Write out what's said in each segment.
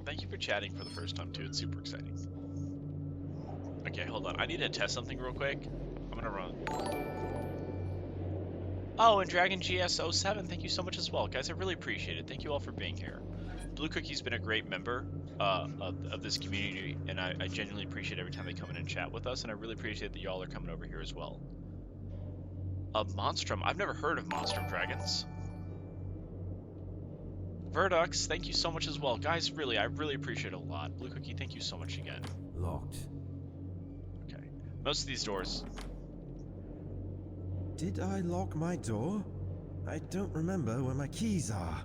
Thank you for chatting for the first time, too. It's super exciting. Okay, hold on. I need to test something real quick. I'm gonna run. Oh, and Dragon GS07, thank you so much as well. Guys, I really appreciate it. Thank you all for being here. Blue Cookie's been a great member of this community, and I genuinely appreciate every time they come in and chat with us, and I really appreciate that y'all are coming over here as well. Monstrum. I've never heard of Monstrum Dragons. Verdux, thank you so much as well. Guys, really, I really appreciate it a lot. Blue Cookie, thank you so much again. Locked. Okay. Most of these doors... Did I lock my door? I don't remember where my keys are.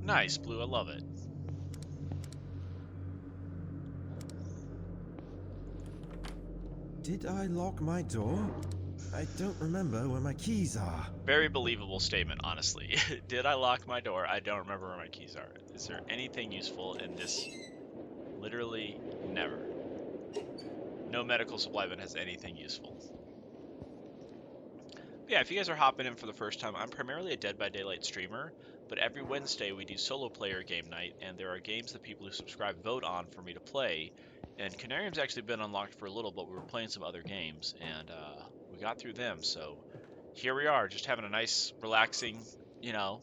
Nice, Blue, I love it. Did I lock my door? I don't remember where my keys are. Very believable statement, honestly. Did I lock my door? I don't remember where my keys are. Is there anything useful in this? Literally never. No medical supply bin has anything useful. But yeah, if you guys are hopping in for the first time, I'm primarily a Dead by Daylight streamer, but every Wednesday we do solo player game night, and there are games that people who subscribe vote on for me to play. And Conarium's actually been unlocked for a little, but we were playing some other games, and we got through them, so here we are, just having a nice, relaxing, you know,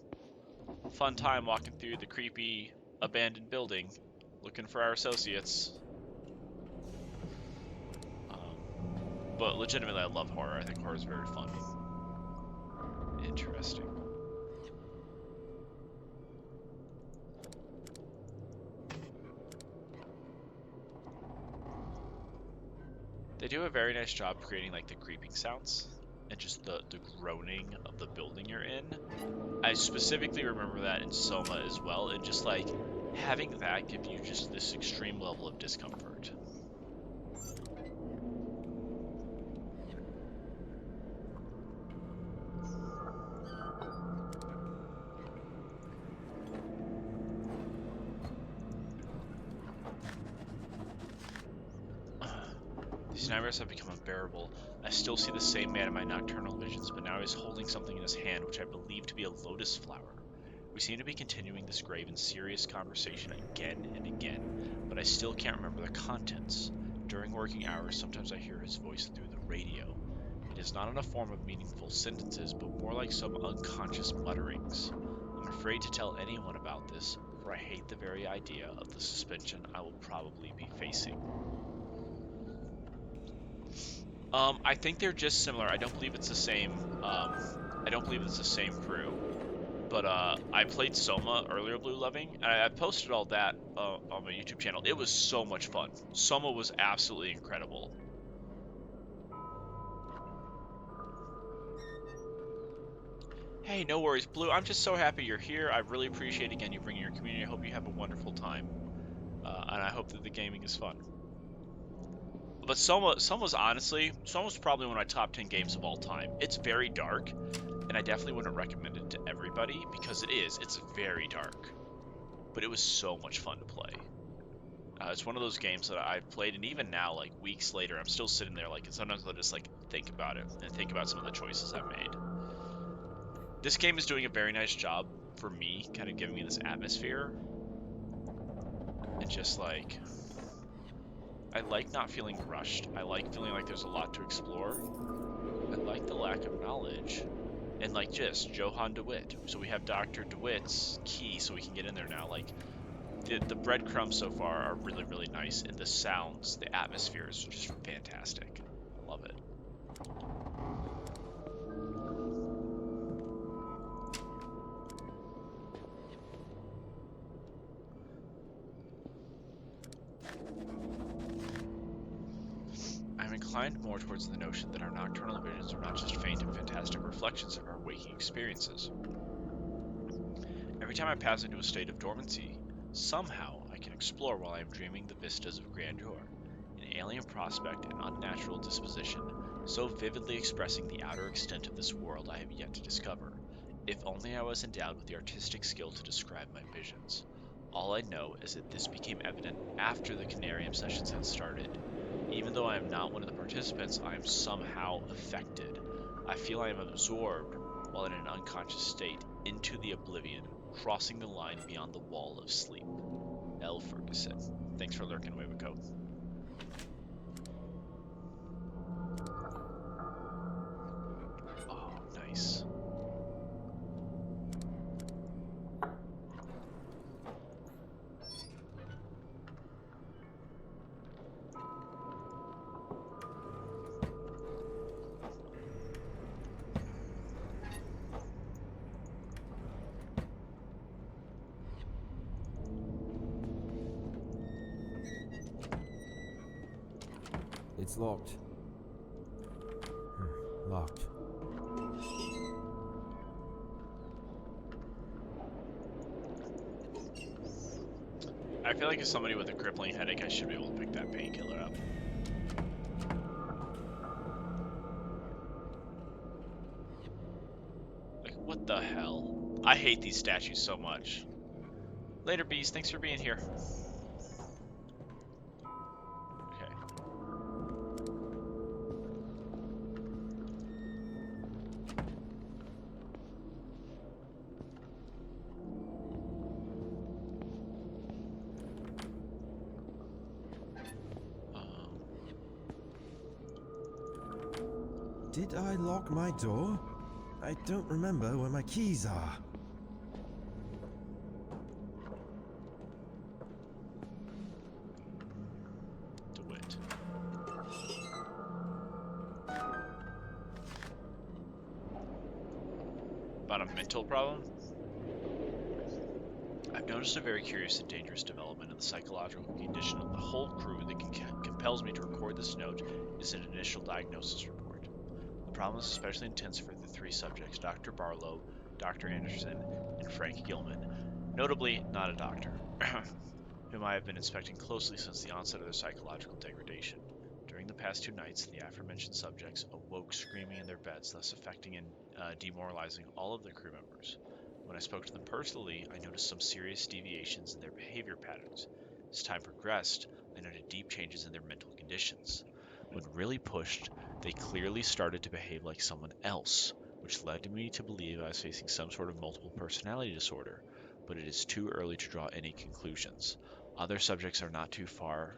fun time walking through the creepy, abandoned building, looking for our associates. But legitimately, I love horror. I think horror is very fun. Interesting. They do a very nice job creating like the creeping sounds and just the groaning of the building you're in. I specifically remember that in Soma as well, and just like having that give you just this extreme level of discomfort. These nightmares have become unbearable. I still see the same man in my nocturnal visions, but now he's holding something in his hand which I believe to be a lotus flower. We seem to be continuing this grave and serious conversation again and again, but I still can't remember the contents. During working hours, sometimes I hear his voice through the radio. It is not in a form of meaningful sentences, but more like some unconscious mutterings. I'm afraid to tell anyone about this, for I hate the very idea of the suspension I will probably be facing. I think they're just similar. I don't believe it's the same. I don't believe it's the same crew. But I played Soma earlier, Blue Loving. I posted all that on my YouTube channel. It was so much fun. Soma was absolutely incredible. Hey, no worries, Blue. I'm just so happy you're here. I really appreciate again you bringing your community. I hope you have a wonderful time, and I hope that the gaming is fun. But Soma's probably one of my top 10 games of all time. It's very dark, and I definitely wouldn't recommend it to everybody because it's very dark. But it was so much fun to play. It's one of those games that I've played, and even now, like weeks later, I'm still sitting there, like, and sometimes I'll just like think about it and think about some of the choices I've made. This game is doing a very nice job for me, kind of giving me this atmosphere, and just like, I like not feeling rushed. I like feeling like there's a lot to explore. I like the lack of knowledge. And like just Johann DeWitt. So we have Dr. DeWitt's key so we can get in there now. Like the breadcrumbs so far are really, really nice. And the sounds, the atmosphere is just fantastic. I love it. I'm inclined more towards the notion that our nocturnal visions are not just faint and fantastic reflections of our waking experiences. Every time I pass into a state of dormancy, somehow I can explore while I am dreaming the vistas of grandeur, an alien prospect and unnatural disposition, so vividly expressing the outer extent of this world I have yet to discover. If only I was endowed with the artistic skill to describe my visions. All I know is that this became evident after the Conarium sessions had started. Even though I am not one of the participants, I am somehow affected. I feel I am absorbed while in an unconscious state, into the oblivion, crossing the line beyond the wall of sleep. L. Ferguson. Thanks for lurking, Wavako. Oh, nice. It's locked. Locked. I feel like as somebody with a crippling headache, I should be able to pick that painkiller up. Like, what the hell? I hate these statues so much. Later, bees. Thanks for being here. Okay. Did I lock my door? I don't remember where my keys are. DeWitt. About a mental problem? I've noticed a very curious and dangerous development in the psychological condition of the whole crew that compels me to record this note is an initial diagnosis report. The problem is especially intense for the three subjects, Dr. Barlow, Dr. Anderson, and Frank Gilman, notably not a doctor, whom I have been inspecting closely since the onset of their psychological degradation. During the past 2 nights, the aforementioned subjects awoke screaming in their beds, thus affecting and demoralizing all of their crew members. When I spoke to them personally, I noticed some serious deviations in their behavior patterns. As time progressed, I noted deep changes in their mental conditions. When really pushed, they clearly started to behave like someone else, which led me to believe I was facing some sort of multiple personality disorder, but it is too early to draw any conclusions. Other subjects are not too far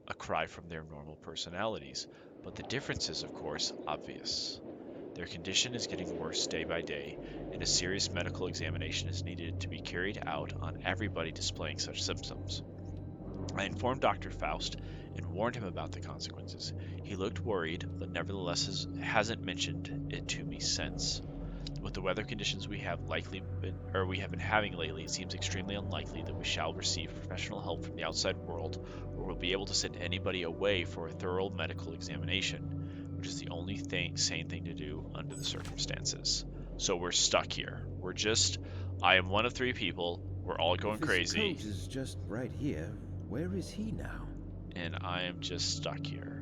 a cry from their normal personalities, but the difference is, of course, obvious. Their condition is getting worse day by day, and a serious medical examination is needed to be carried out on everybody displaying such symptoms. I informed Dr. Faust and warned him about the consequences. He looked worried, but nevertheless hasn't mentioned it to me since. With the weather conditions we have been having lately, it seems extremely unlikely that we shall receive professional help from the outside world, or will be able to send anybody away for a thorough medical examination, which is the only sane thing to do under the circumstances. So we're stuck here. I am one of 3 people. We're all going If his crazy, coat is just right here, where is he now? and I am just stuck here.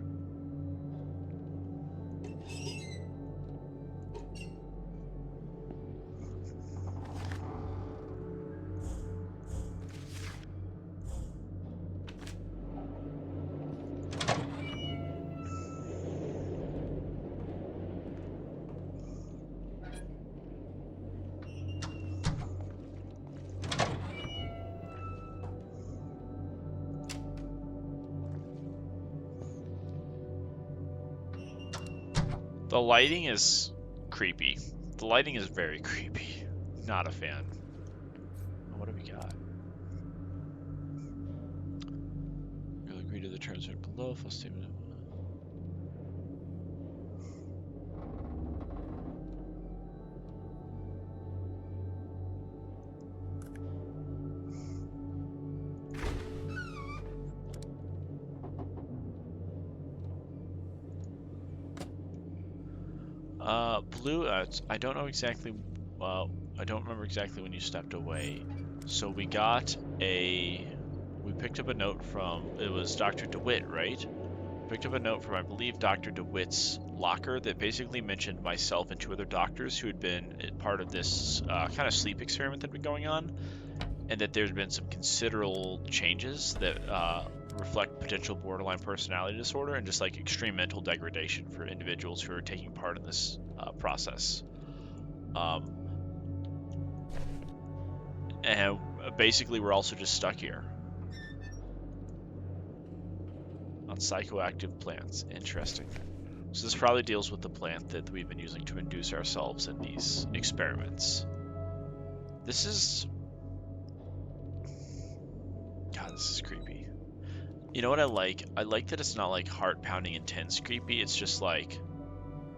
The lighting is creepy. The lighting is very creepy. Not a fan. What do we got? You'll agree to the terms right below. Full statement. Blue, I don't know exactly, well, I don't remember exactly when you stepped away. So we picked up a note from, it was Dr. DeWitt, right? We picked up a note from, I believe, Dr. DeWitt's locker that basically mentioned myself and 2 other doctors who had been part of this kind of sleep experiment that had been going on, and that there's been some considerable changes that reflect potential borderline personality disorder and just like extreme mental degradation for individuals who are taking part in this process. Um, And basically, we're also just stuck here. On psychoactive plants. Interesting. So this probably deals with the plant that we've been using to induce ourselves in these experiments. This is... God, this is creepy. You know what I like? I like that it's not like heart-pounding intense creepy. It's just like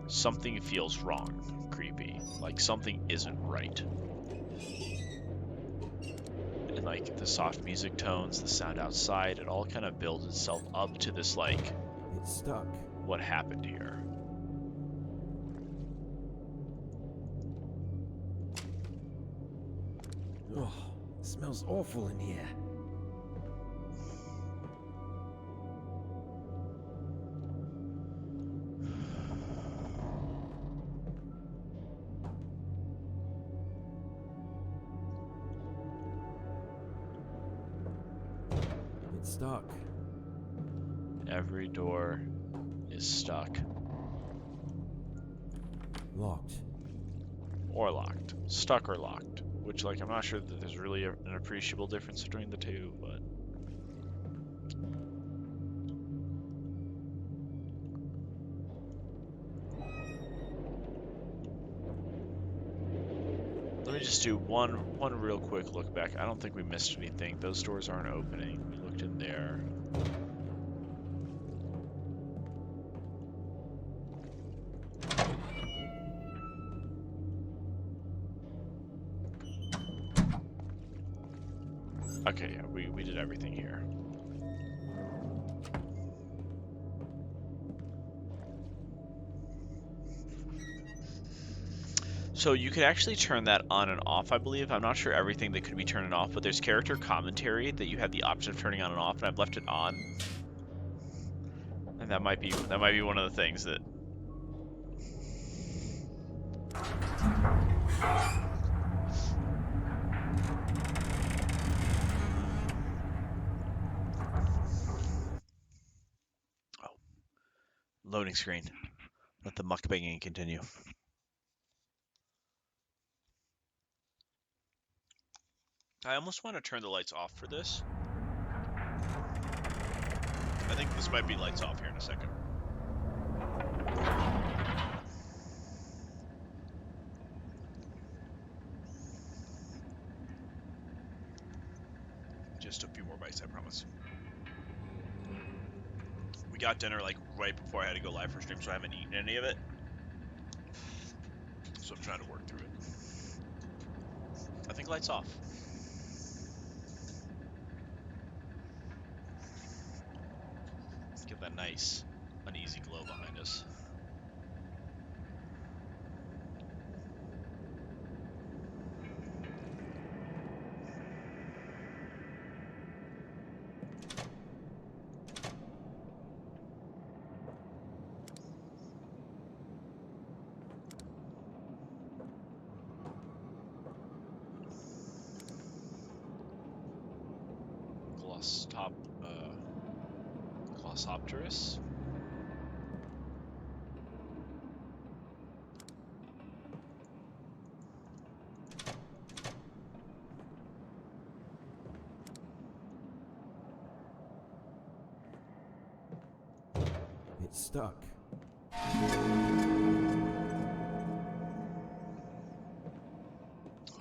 something feels wrong creepy. Like something isn't right. And like the soft music tones, the sound outside, it all kind of builds itself up to this like... It's stuck. What happened here? Oh, it smells awful in here. It's stuck. Every door is stuck. Locked. Or locked. Stuck or locked. Which, like, I'm not sure that there's really an appreciable difference between the two, but... Let me just do one real quick look back. I don't think we missed anything. Those doors aren't opening. We looked in there. Okay, yeah, we did everything here. So you could actually turn that on and off, I believe. I'm not sure everything that could be turned off, but there's character commentary that you have the option of turning on and off, and I've left it on. And that might be one of the things that... Oh. Loading screen. Let the mukbanging continue. I almost want to turn the lights off for this. I think this might be lights off here in a second. Just a few more bites, I promise. We got dinner like right before I had to go live for stream, so I haven't eaten any of it. So I'm trying to work through it. I think lights off. Let's get that nice, uneasy glow behind us. Glossopterus. It's stuck.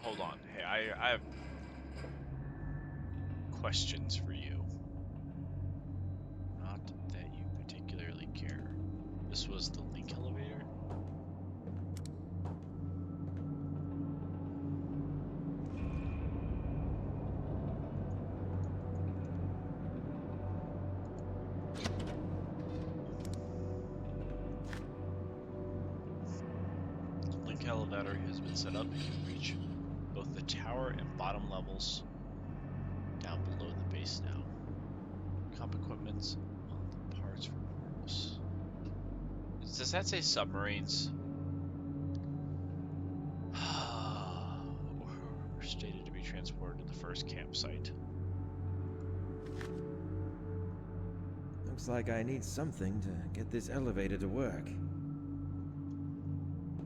Hold on. Hey, I have questions for you. Not that you particularly care. This was the link elevator? The link elevator has been set up. You can reach both the tower and bottom levels down below the base now. Comp equipment's on the parts for portals. Does that say submarines? Or stated to be transported to the first campsite. Looks like I need something to get this elevator to work.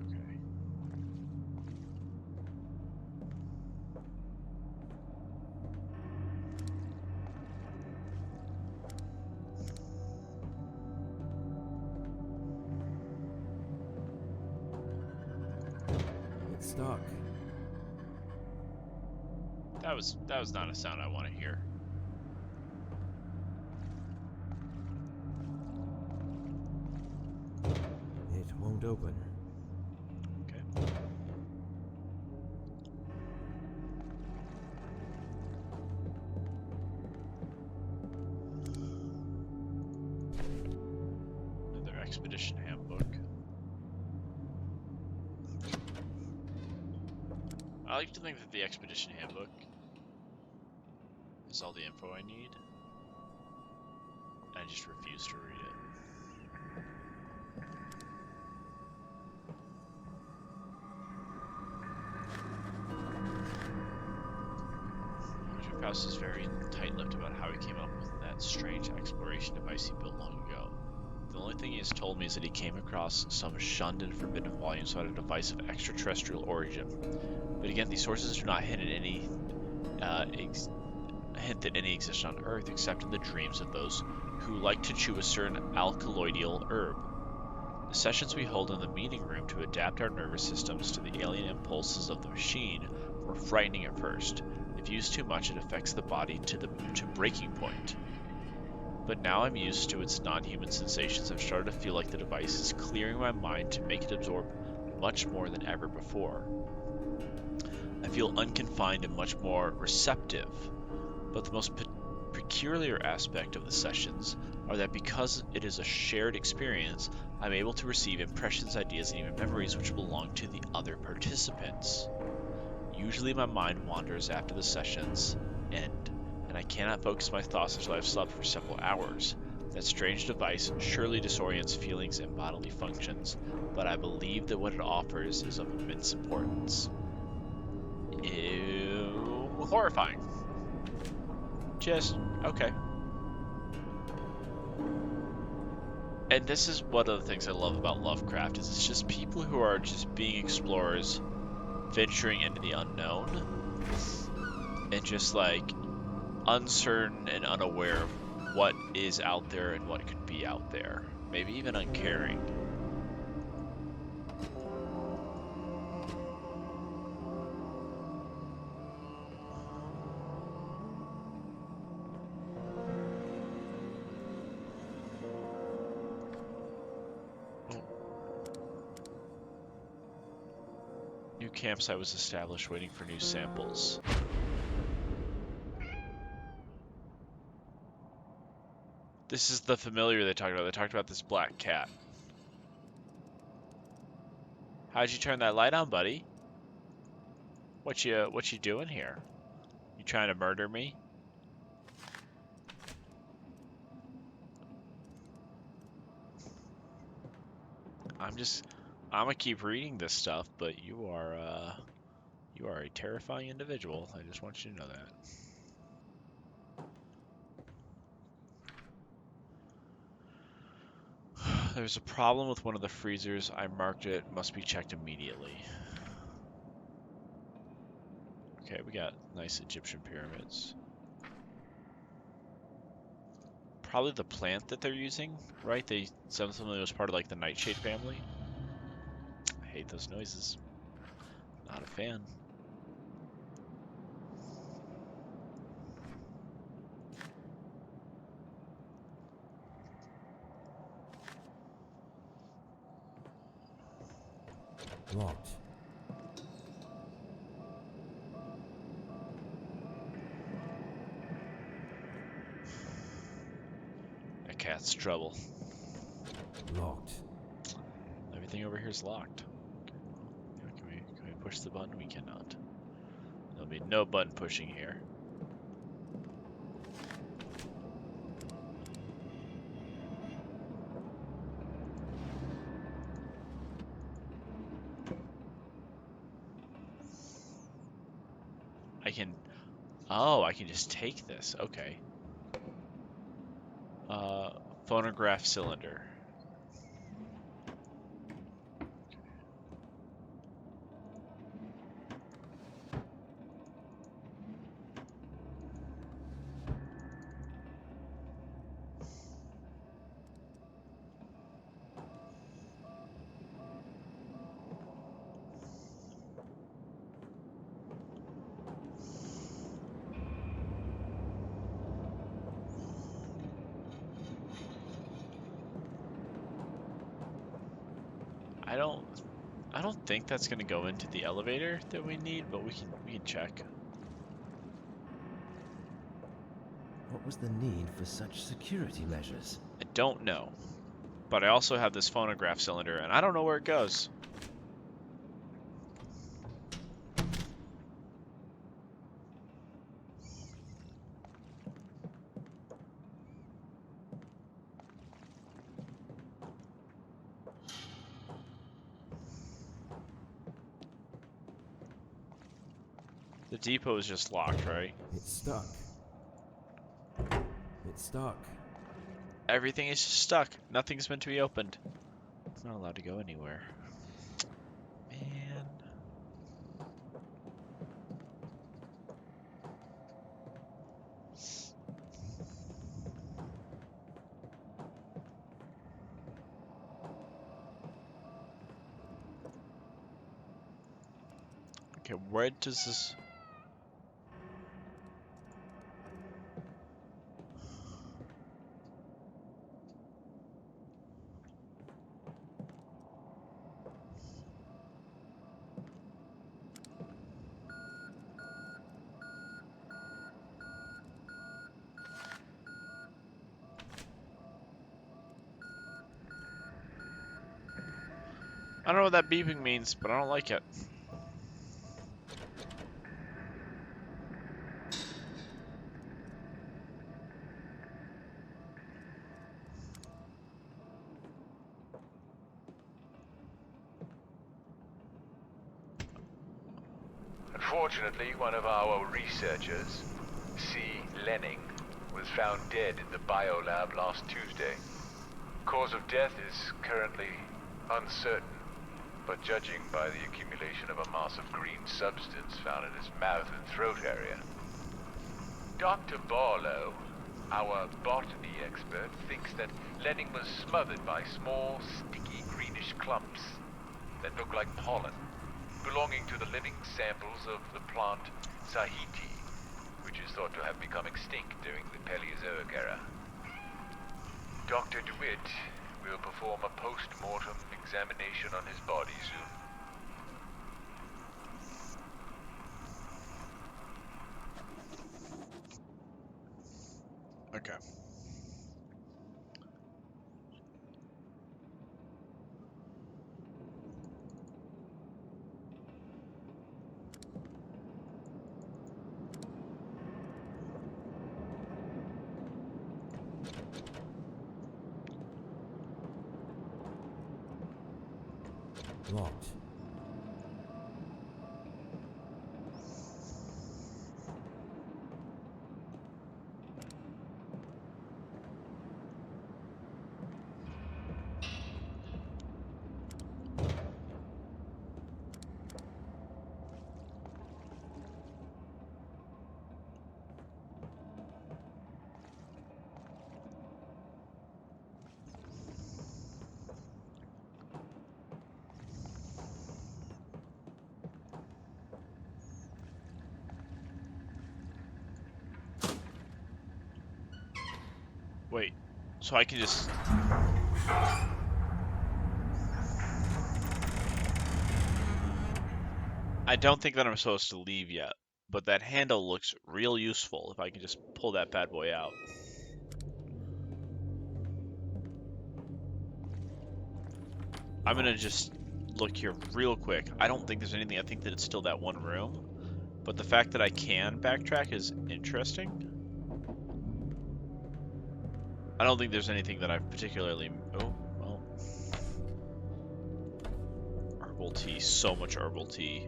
Okay. stuck. That was not a sound I want to hear. It won't open. Okay. Another expedition handbook. I like to think that the expedition handbook is all the info I need. I just refuse to read it. Faust is very tight-lipped about how he came up with that strange exploration device he built long ago. The only thing he has told me is that he came across some shunned and forbidden volumes about a device of extraterrestrial origin. But again, these sources do not hint that any exist on Earth except in the dreams of those who like to chew a certain alkaloidal herb. The sessions we hold in the meeting room to adapt our nervous systems to the alien impulses of the machine were frightening at first. If used too much, it affects the body to breaking point. But now I'm used to its non-human sensations. I've started to feel like the device is clearing my mind to make it absorb much more than ever before. I feel unconfined and much more receptive. But the most peculiar aspect of the sessions are that because it is a shared experience, I'm able to receive impressions, ideas, and even memories which belong to the other participants. Usually my mind wanders after the sessions end, and I cannot focus my thoughts until I've slept for several hours. That strange device surely disorients feelings and bodily functions, but I believe that what it offers is of immense importance. Ew, horrifying. Just, okay. And this is one of the things I love about Lovecraft, is it's just people who are just being explorers, venturing into the unknown, and just like uncertain and unaware of what is out there and what could be out there. Maybe even uncaring. Oh. New campsite was established, waiting for new samples. This is the familiar they talked about. They talked about this black cat. How'd you turn that light on, buddy? What you doing here? You trying to murder me? I'm gonna keep reading this stuff, but you are a terrifying individual. I just want you to know that. There's a problem with one of the freezers. I marked it. Must be checked immediately. Okay, we got nice Egyptian pyramids. Probably the plant that they're using, right? They said something that was part of like the nightshade family. I hate those noises. Not a fan. Locked. That cat's trouble. Locked. Everything over here is locked. Okay, well, yeah, can we push the button? We cannot. There'll be no button pushing here. I can. Oh, I can just take this. Okay. Uh, phonograph cylinder. don't I don't think that's gonna go into the elevator that we need, but we can check. What was the need for such security measures? I don't know, but I also have this phonograph cylinder, and I don't know where it goes. The depot is just locked, right? It's stuck. It's stuck. Everything is just stuck. Nothing's meant to be opened. It's not allowed to go anywhere. Man. Okay, where does this... I don't know what that beeping means, but I don't like it. Unfortunately, one of our researchers, C. Lenning, was found dead in the biolab last Tuesday. Cause of death is currently uncertain, but judging by the accumulation of a mass of green substance found in his mouth and throat area. Dr. Barlow, our botany expert, thinks that Lenning was smothered by small, sticky greenish clumps that look like pollen, belonging to the living samples of the plant Sahiti, which is thought to have become extinct during the Paleozoic era. Dr. DeWitt will perform a post-mortem examination on his body soon. Okay. Locked. Wait. So I can just... I don't think that I'm supposed to leave yet, but that handle looks real useful if I can just pull that bad boy out. I'm gonna Locked. just look here real quick. I don't think there's anything. I think that it's still that one room, but the fact that I can backtrack is interesting. I don't think there's anything that I've particularly... Oh, well. Herbal tea. So much herbal tea.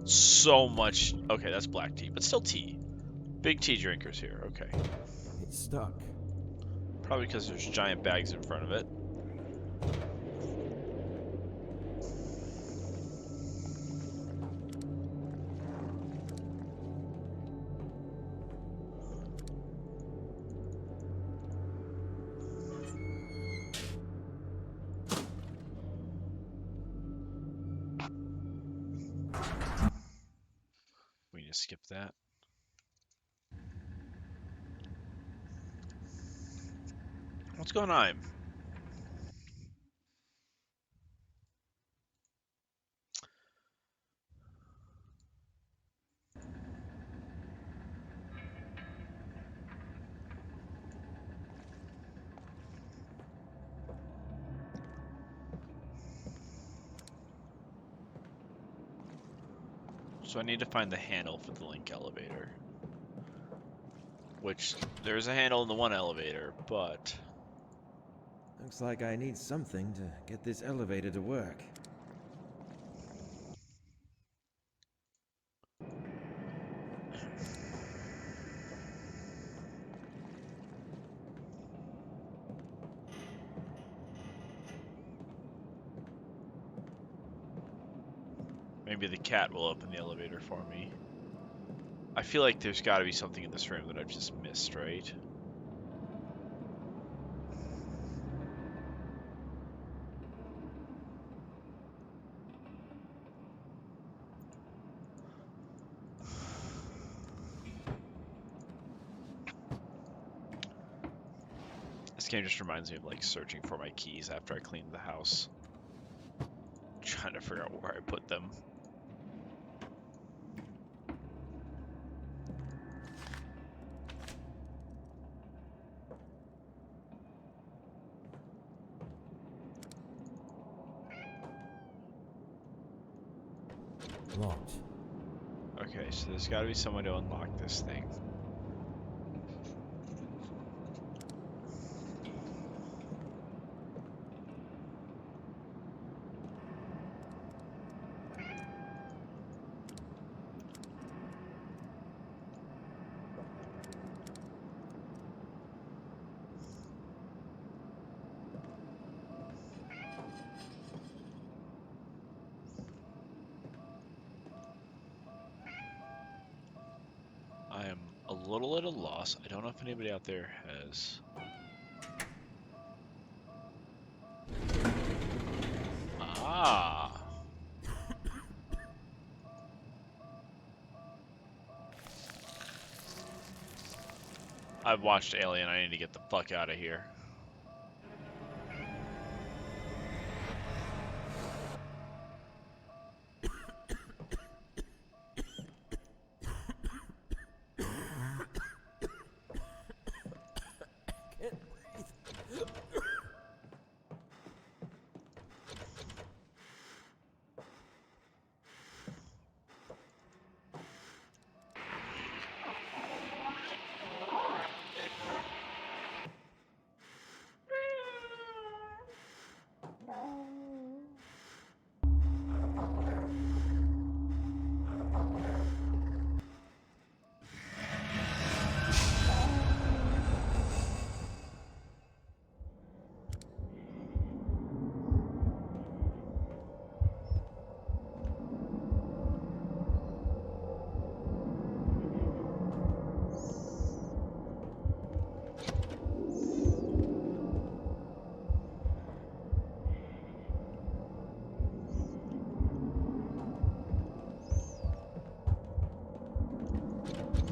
So much... Okay, that's black tea, but still tea. Big tea drinkers here. Okay. It's stuck. Probably because there's giant bags in front of it. We need to skip that. What's going on? So I need to find the handle for the link elevator. Which, there's a handle in the one elevator, but... Looks like I need something to get this elevator to work. Maybe the cat will open the elevator for me. I feel like there's got to be something in this room that I've just missed, right? This game just reminds me of like searching for my keys after I cleaned the house. Trying to figure out where I put them. Locked. Okay, so there's got to be someone to unlock this thing. I am a little at a loss. I don't know if anybody out there has... Ah! I've watched Alien. I need to get the fuck out of here.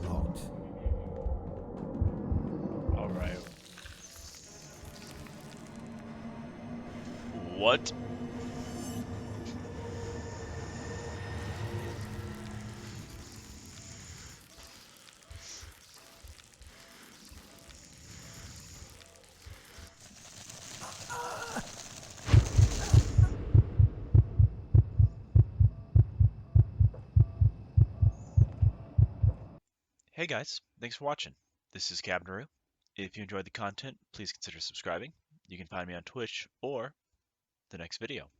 Locked. Alright. What? Hey guys, thanks for watching. This is Conarium. If you enjoyed the content, please consider subscribing. You can find me on Twitch or the next video.